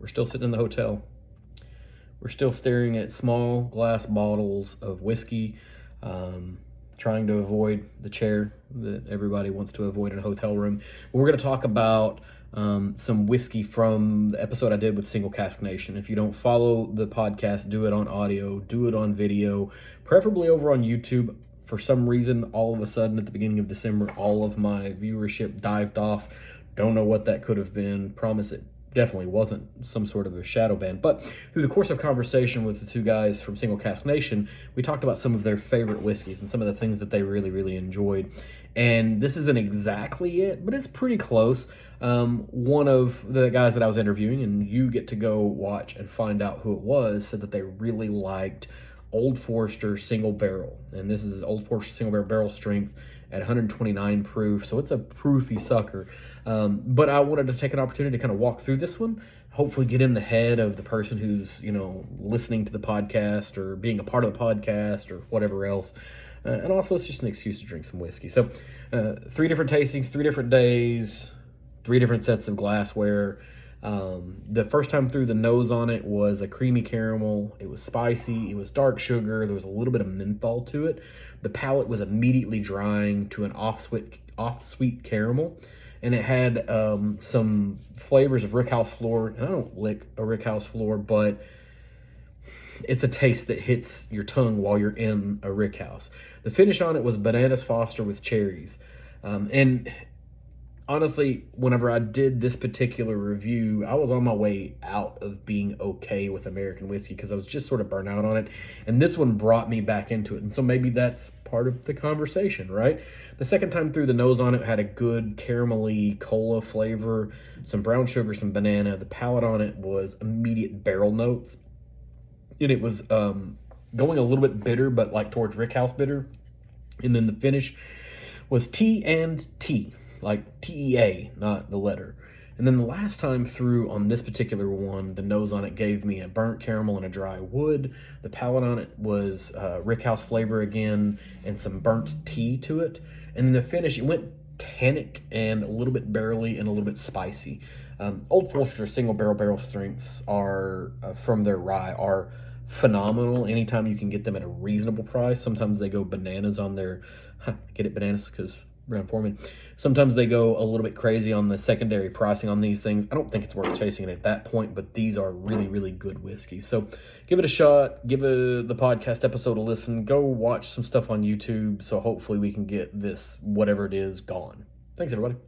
We're still sitting in the hotel. We're still staring at small glass bottles of whiskey, trying to avoid the chair that everybody wants to avoid in a hotel room. But we're going to talk about some whiskey from the episode I did with Single Cask Nation. If you don't follow the podcast, do it on audio, do it on video, preferably over on YouTube. For some reason, all of a sudden at the beginning of December, all of my viewership dived off. Don't know what that could have been. Promise it definitely wasn't some sort of a shadow ban. But through the course of conversation with the two guys from Single Cask Nation, we talked about some of their favorite whiskeys and some of the things that they really, really enjoyed. And this isn't exactly it, but it's pretty close. One of the guys that I was interviewing, and you get to go watch and find out who it was, said that they really liked Old Forrester Single Barrel. And this is Old Forrester Single Barrel strength at 129 proof. So it's a proofy sucker. But I wanted to take an opportunity to kind of walk through this one, hopefully get in the head of the person who's, listening to the podcast or being a part of the podcast or whatever else. And also it's just an excuse to drink some whiskey. So 3 different tastings, 3 different days, 3 different sets of glassware. The first time through, the nose on it was a creamy caramel. It was spicy. It was dark sugar. There was a little bit of menthol to it. The palate was immediately drying to an off-sweet caramel. And it had some flavors of rickhouse floor. And I don't lick a rickhouse floor, but it's a taste that hits your tongue while you're in a rickhouse. The finish on it was bananas foster with cherries. And honestly, whenever I did this particular review, I was on my way out of being okay with American whiskey because I was just sort of burnt out on it. And this one brought me back into it. And so maybe that's part of the conversation, right? The second time through, the nose on it had a good caramelly cola flavor, some brown sugar, some banana. The palate on it was immediate barrel notes. And it was going a little bit bitter, but like towards rickhouse bitter. And then the finish was T and T. Like TEA, not the letter. And then the last time through on this particular one, the nose on it gave me a burnt caramel and a dry wood. The palate on it was rickhouse flavor again and some burnt tea to it. And then the finish, it went tannic and a little bit barrely and a little bit spicy. Old Forrester Single Barrel strengths are from their rye are phenomenal anytime you can get them at a reasonable price. Sometimes they go bananas on their, get it bananas because Brown Foreman. Sometimes they go a little bit crazy on the secondary pricing on these things. I don't think it's worth chasing it at that point, but these are really, really good whiskeys. So give it a shot. Give the podcast episode a listen. Go watch some stuff on YouTube. So hopefully we can get this, whatever it is, gone. Thanks, everybody.